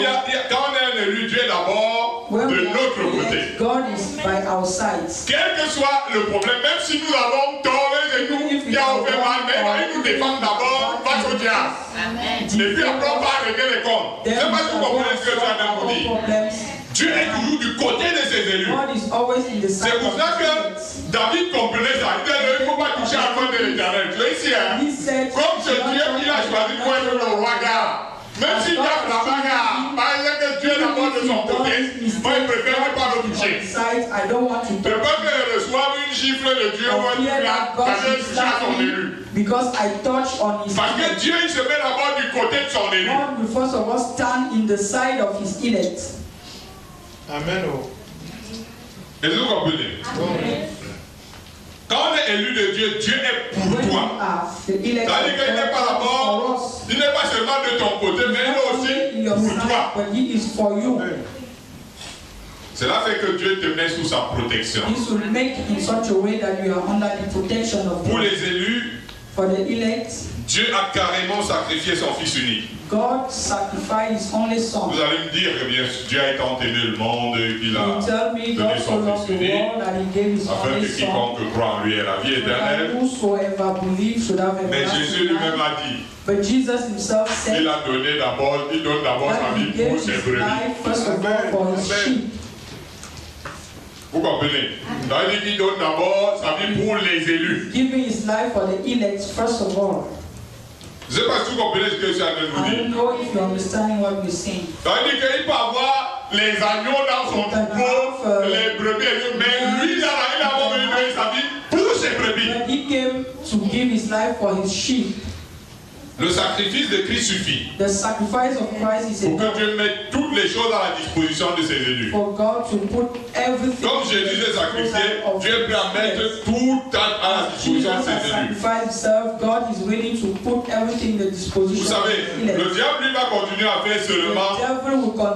quand on est un élu, Dieu est d'abord de notre côté. God is by our side. Quel que soit le problème, même si nous avons tort et nous qui avons fait mal, mais il nous défend d'abord face au diable. Et puis après, on va régler les comptes. Je ne sais pas si vous comprenez ce que je viens de vous dire. Dieu est toujours du côté de ses élus. C'est pour ça que David comprenait ça. Il dit, il ne faut pas toucher à la de l'Éternel. Tu es ici, hein? Comme ce Dieu qu'il a choisi pour être le roi gars. Même s'il y a la bagarre, parce que Dieu est d'abord de son côté, moi il préfère ne pas le toucher. Je ne veux pas qu'il reçoive une gifle de Dieu ou un truc là, parce que touche à son élu. Parce que Dieu il se met d'abord du côté de son élu. Amen. Est-ce que vous comprenez? Quand on est élu de Dieu, Dieu est pour toi. C'est-à-dire qu'il n'est pas d'abord, il n'est pas seulement de ton côté, mais il est aussi pour toi. Cela fait que Dieu te met sous sa protection. Pour les élus, Dieu a carrément sacrifié son Fils unique. God sacrificed his only son. Vous allez me dire que bien Dieu a tant aimé le monde qu'il a donné son Fils unique afin que quiconque croit en lui ait la vie éternelle. Mais Jésus lui-même a dit, il a donné d'abord, il donne d'abord sa vie pour ses brebis. Vous comprenez? C'est-à-dire qu'il donne d'abord sa vie pour les élus. Giving his life for the elect first of all. Je ne sais pas si vous comprenez ce que je suis en train de vous dire. I don't know if you're understanding what we're saying. C'est-à-dire qu'il peut avoir les agneaux dans son troupeau, les brebis, mais lui, il a donné sa vie pour ses brebis. He came to give his life for his sheep. Le sacrifice de Christ suffit. The sacrifice of Christ is enough. Pour que Dieu mette toutes les choses à la disposition de ses élus. For God to put everything. Comme Jésus s'est sacrifié, Dieu est prêt à mettre tout à la disposition de ses élus. God is willing to put everything in the disposition. Vous savez, le diable lui va continuer à faire seulement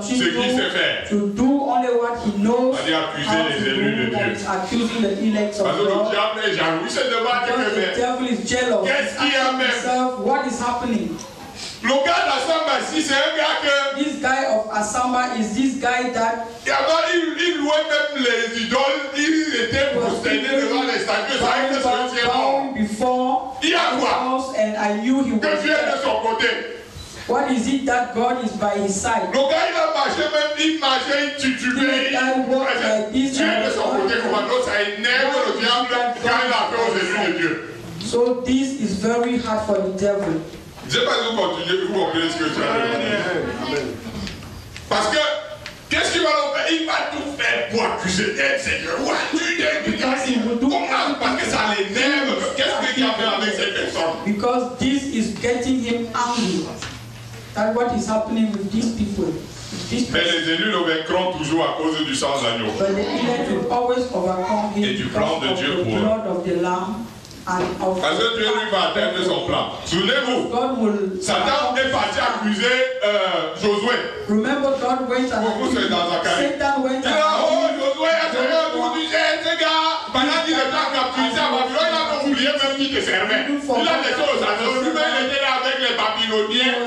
ce qu'il sait faire. To do only what he knows. C'est-à-dire accuser les élus de Dieu. Accusing the elect of God. Parce que le diable est jaloux. Il se demande qu'est-ce qu'il y a même. What is happening? Le gars d'Assamba ici, c'est un gars que... This guy of Assamba is this guy that... Il louait même les idoles, il était prosterné devant les statues, ça a été son before. Il y a quoi? And I knew he que Dieu est de son côté. What is it that God is by his side? Le gars il a marché même, il marchait, il titubait. Dieu est de son côté, comment d'autres, ça énerve le diable quand il a fait aux élus de Dieu. So this is very hard for the devil. Je ne sais pas si vous continuez, vous comprenez ce que tu as dit. Parce que, qu'est-ce qu'il va faire? Il va tout faire pour accuser elle, Seigneur. Comment? Parce que ça l'énerve. Qu'est-ce qu'il a fait avec cette personne? Because this is getting him angry. That's what is happening with these people. Mais les élus le vaincront toujours à cause du sang de l'agneau. Et du plan de Dieu pour eux. Parce que Dieu lui va atteindre son plan. Souvenez-vous, Satan est parti accuser Josué. Beaucoup c'est dans Zacharie. Il a dit, oh Josué, tu disais, ce gars, pendant qu'il était en captivité à Babylone, il a oublié même qui te servait. Il a laissé aux anneaux, lui-même il était là avec les Babyloniens.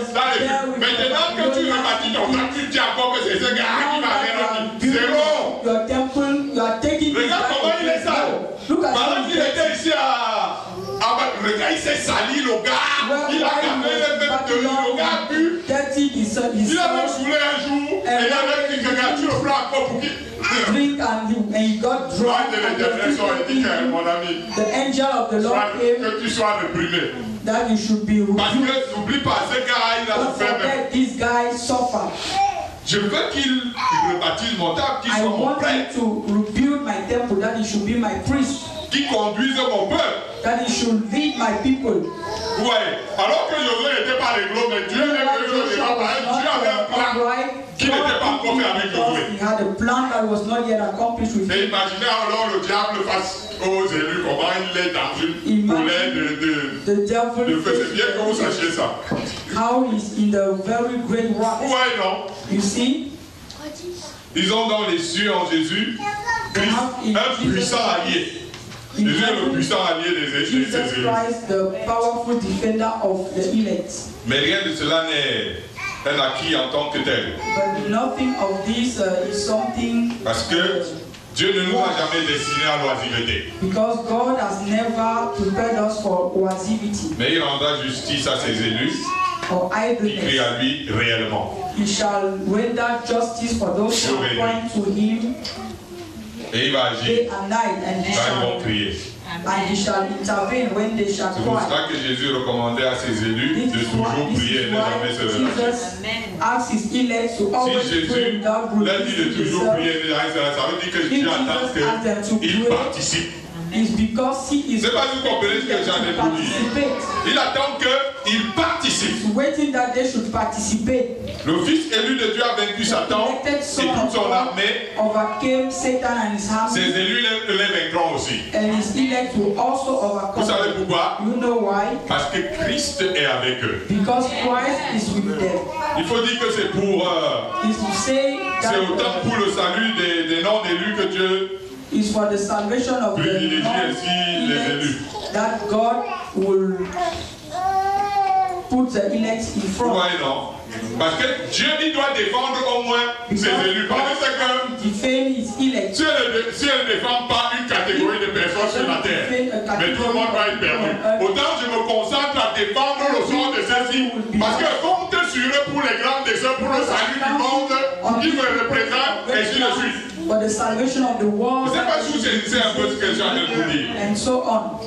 Maintenant que tu rebâtis ton plan, tu dis encore que c'est ce gars qui m'a rendu. Zéro. Regarde comment il est sale. Pendant qu'il était ici le gars il s'est sali, le gars, il a gardé les mêmes de lui, le gars a bu, il a même foulé un jour, et il a même dit que regarde, tu le prends encore pour qui? Drink and he got drunk. Mon ami, the angel of the Lord came, que tu sois réprimé. That you should be rebuked. Parce que n'oublie pas, ce gars il a souffert même. This guy suffered. Je veux qu'il rebâtisse mon temple, qu'il soit mon prêtre. I want him to rebuild my temple, that he should be my priest. Qui conduise mon peuple. That he should lead my people. Ouais. Alors que Josué n'était pas réglo, mais Dieu avait un plan qui n'était pas encore fait avec Josué. He had a plan that was not yet accomplished with him. Et imaginez alors le diable face aux élus, comment il est dans une colère de feu. C'est bien que vous sachiez ça. How he's in the very great wrath. Ouais, non. You see? Ils ont dans les cieux en Jésus un puissant allié. Jésus est le puissant allié des élus. Mais rien de cela n'est un acquis en tant que tel. Parce que Dieu ne nous a jamais destinés à l'oisiveté. Mais il rendra justice à ses élus qui crient à lui réellement. He shall render justice for those who cry to him. Et il va agir quand ils vont crier. C'est pour cela que Jésus recommandait à ses élus de toujours prier et ne jamais se relâcher. Si Jésus leur dit de toujours prier et ne jamais se relâcher, ça veut dire que Dieu attend qu'ils participent. C'est pas vous comprenez ce que j'en ai pour dire. Il attend qu'ils participent. Le fils élu de Dieu a vaincu Satan et toute son armée. Ses élus les vaincront aussi. Vous savez pourquoi? Parce que Christ est avec eux. Il faut dire que c'est pour c'est autant pour le salut des non-élus que Dieu is for the salvation of the elect, that God will put the elect in front. Ouais, non. Parce que Dieu il doit défendre au moins ses élus. Parce que si elle ne défend pas une catégorie de personnes sur la terre, mais tout le monde va être perdu. Autant je me concentre à défendre le sort de ceux-ci. Parce que compte sur eux pour les grands desseins, pour le salut du monde, qui me représente, et ainsi de suite. For the salvation of the world. Je ne sais pas si vous saisissez un peu ce que j'ai envie de vous dire. And so on.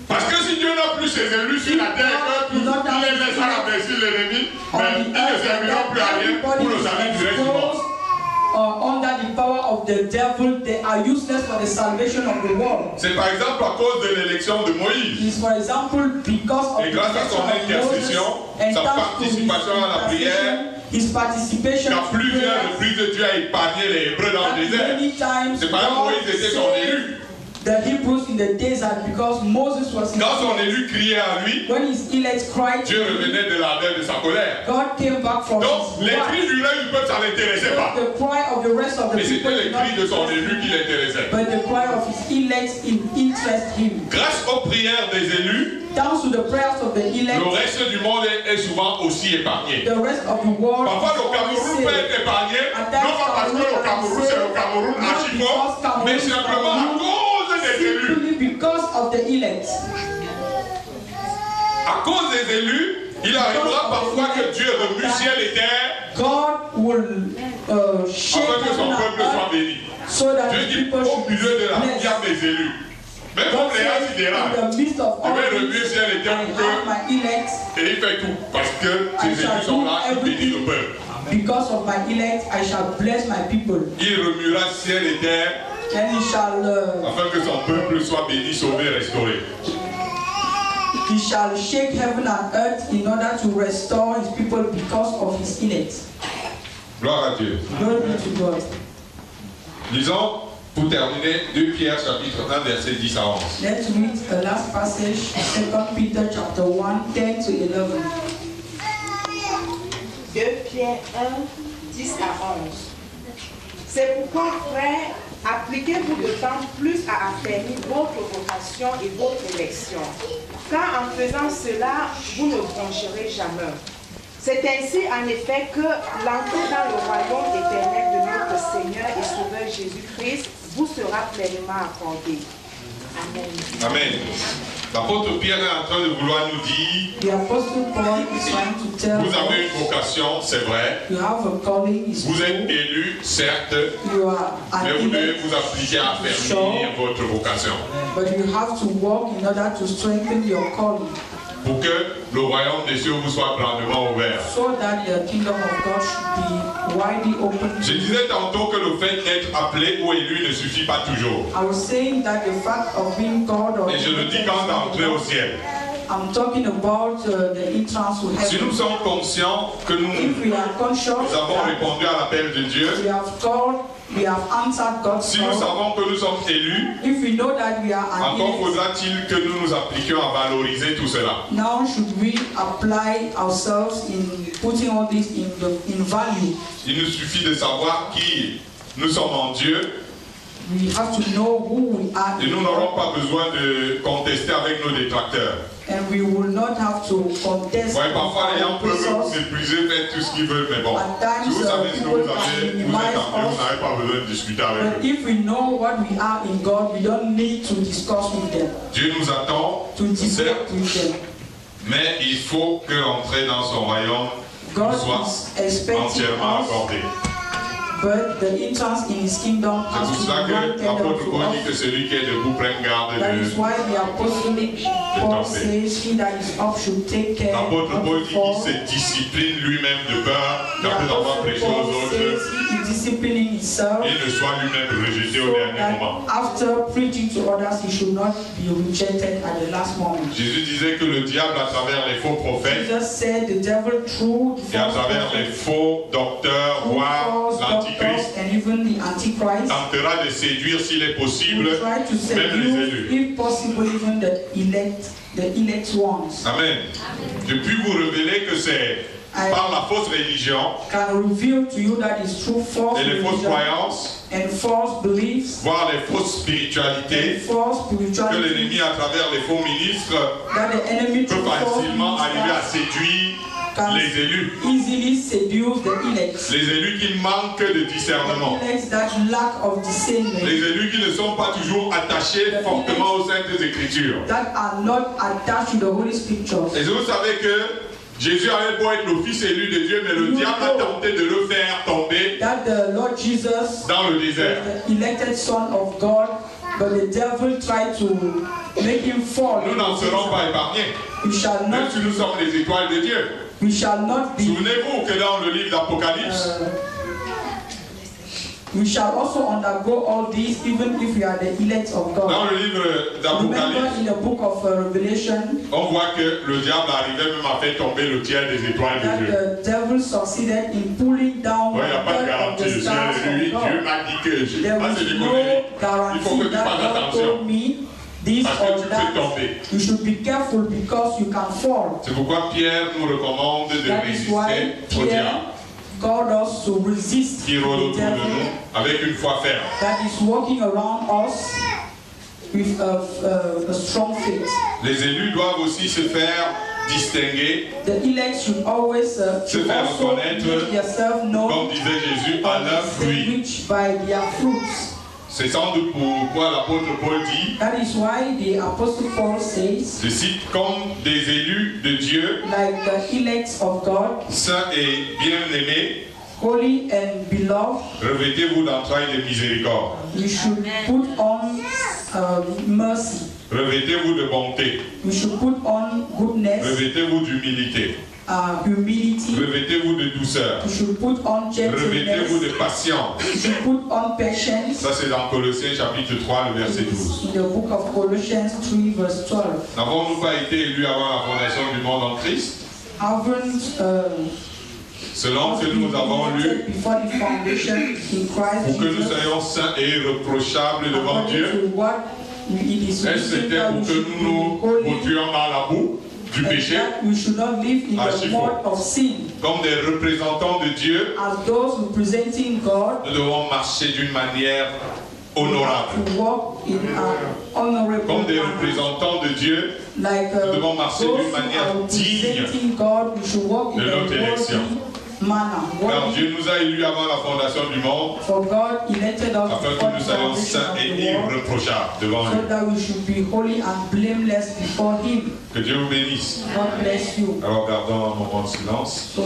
Parce que si Dieu n'a plus ses élus sur la terre, il les laisse à la merci l'ennemi, mais ils ne serviront plus à rien pour le salut du reste du monde. Under the power of the devil, they are useless for the salvation of the world. C'est par exemple à cause de l'élection de Moïse. It's for example because of et grâce à son intercession, sa participation à la prière, his participation. Qu'à plusieurs reprises, Dieu a épargné les Hébreux dans le désert. C'est par exemple Moïse était son élu. The Hebrews in the desert because Moses was in Quand son élu criait à lui, when his elect cried, Dieu revenait de l'ardeur de sa colère. God came back from donc les cris du reste du peuple, ça ne l'intéressait pas. The cry of the rest of the mais c'était les cris de son élu qui l'intéressaient. But the cry of his elect interest him. Grâce aux prières des élus, down to the prayers of the elect, le reste du monde est souvent aussi épargné. The rest of the world parfois le Cameroun peut être épargné, non pas parce que le Cameroun c'est le Cameroun archi-fort, mais simplement à cause des élus. Because of the elect. À cause des élus, il arrivera parfois que Dieu remue ciel et terre. God will shake afin que son peuple soit béni. So that Dieu dit au milieu de la il y a mes élus. Même comme les sidérants, il va remuer ciel et terre pour que. Et il fait tout parce que ses élus sont là, il bénit le peuple. Because of my elect, I shall bless my people. Il remuera ciel et terre. And he shall, afin que son peuple soit béni, sauvé, restauré. He shall shake heaven and earth in order to restore his people because of his elect. Gloire à Dieu. Glory to God. Lisons pour terminer 2 Pierre chapitre 1 verset 10 à 11. Let's read the last passage, 2 Peter chapter 1, 10 to 11. 2 Pierre 1, 10 à 11. C'est pourquoi, frères, appliquez-vous de temps plus à affermir votre vocation et votre élection, car en faisant cela, vous ne broncherez jamais. C'est ainsi en effet que l'entrée dans le royaume éternel de notre Seigneur et Sauveur Jésus-Christ vous sera pleinement accordée. Amen. Amen. L'apôtre Pierre est en train de vouloir nous dire, vous avez une vocation, c'est vrai. Vous êtes élu, certes, mais vous devez vous appliquer à affermir votre vocation. Pour que le royaume des cieux vous soit grandement ouvert. Je disais tantôt que le fait d'être appelé ou élu ne suffit pas toujours. Et je le dis quand d'entrer au ciel. I'm talking about the entrance to heaven. Si nous sommes conscients que nous avons répondu à l'appel de Dieu, si nous savons que nous sommes élus, encore faudra-t-il que nous nous appliquions à valoriser tout cela. Now should we apply ourselves in putting all this in value? Il nous suffit de savoir qui nous sommes en Dieu. We have to know who we are. Et nous n'aurons pas besoin de contester avec nos détracteurs. And we will not have to contest. Ouais, parfois les gens peuvent mépriser, faire tout ce qu'ils veulent, mais bon. Si vous savez ce que vous avez, vous êtes en Dieu, vous n'avez pas besoin de discuter avec eux. But if we know what we are in God, we don't need to discuss with them. Dieu nous attend, certes, mais il faut que l'entrée dans son royaume soit entièrement accordée. But the entrance in his kingdom has to be granted l'apôtre Paul dit unto que us. celui qui est debout prenne garde That is de... why the apostolic Paul says, he that is up should take care L'apôtre not Paul to dit fall. qu'il se discipline lui-même de peur The qu'après avoir apostle prêché aux Paul autres, says he is disciplining himself il ne soit lui-même rejeté au so dernier that moment. after preaching to others, he should not be rejected at the last moment. Jésus disait que le diable, à travers les faux prophètes, Jesus said the devil through the et à false travers les prophets, faux docteurs, voire false l'antichrist, doctors, and even the Antichrist, tentera de séduire, s'il est possible, will try to même les seduce, élus. if possible, even the elect ones. Amen. Je puis vous révéler que c'est par la fausse religion Can reveal to you that is true false et les fausses religion croyances, and false beliefs voire les fausses spiritualités, and false que spirituality l'ennemi, à travers les faux ministres, that the enemy peut through false facilement arriver à ministers séduire can les élus. easily seduce the elect. Les élus qui manquent de discernement. The elect that lack of discernment, Les élus qui ne sont pas toujours attachés fortement aux Saintes Écritures. that are not attached to the Holy Scriptures. Et vous savez que Jésus avait beau être le fils élu de Dieu, mais le diable a tenté de le faire tomber That the Lord Jesus dans le désert. is the elected Son of God, but the devil tried to make him fall. Nous n'en serons pas épargnés, We shall même not. si nous sommes les étoiles de Dieu. We shall not be. Souvenez-vous que dans le livre d'Apocalypse, We shall also undergo all this, even if we are the elect of God. dans le livre Remember d'Apocalypse, in the book of Revelation on voit que le diable arrivait même à faire tomber le tiers des étoiles de that Dieu. the devil succeeded in pulling down Il n'y a pas de one of garantie. the Je suis stars lui, of Dieu God. m'a dit que je. There Ah, c'est is des no conneries. Il faut que guarantee tu that fasses God attention. told me this Parce que or tu peux that. tomber. You should be careful because you can fall. C'est pourquoi Pierre nous recommande de That is why résister au Pierre diable called us to resist qui rôde the autour de devil nous avec une foi ferme. that is walking around us with a strong faith. Les élus doivent aussi se faire distinguer, The elect should always se faire also reconnaître, make yourself known comme disait Jésus, à leurs fruits. distinguished by their fruits. C'est sans doute pourquoi l'apôtre Paul dit, That is why the Apostle Paul says, je cite, comme des élus de Dieu, like the elect of God, saints et bien-aimés, holy and beloved, revêtez-vous d'entrailles de miséricorde, you should put on mercy. revêtez-vous de bonté, You should put on goodness, revêtez-vous d'humilité, humility. revêtez-vous de douceur, You should put on revêtez-vous gentleness. de patience. You should put on patience. Ça c'est dans Colossiens chapitre 3, le verset 12. In the book of Colossians 3 verse 12. N'avons-nous pas été élus avant la fondation du monde en Christ? Haven't Selon ce que nous avons lu, pour que nous soyons saints et irréprochables devant Dieu, et c'était pour que nous nous montrions dans la boue du péché, comme des représentants de Dieu, nous devons marcher d'une manière honorable. Comme des représentants de Dieu, nous devons marcher d'une manière digne de notre élection. Car Dieu nous a élus avant la fondation du monde, afin que nous soyons saints et irréprochables devant lui. Que Dieu vous bénisse. Alors gardons un moment de silence.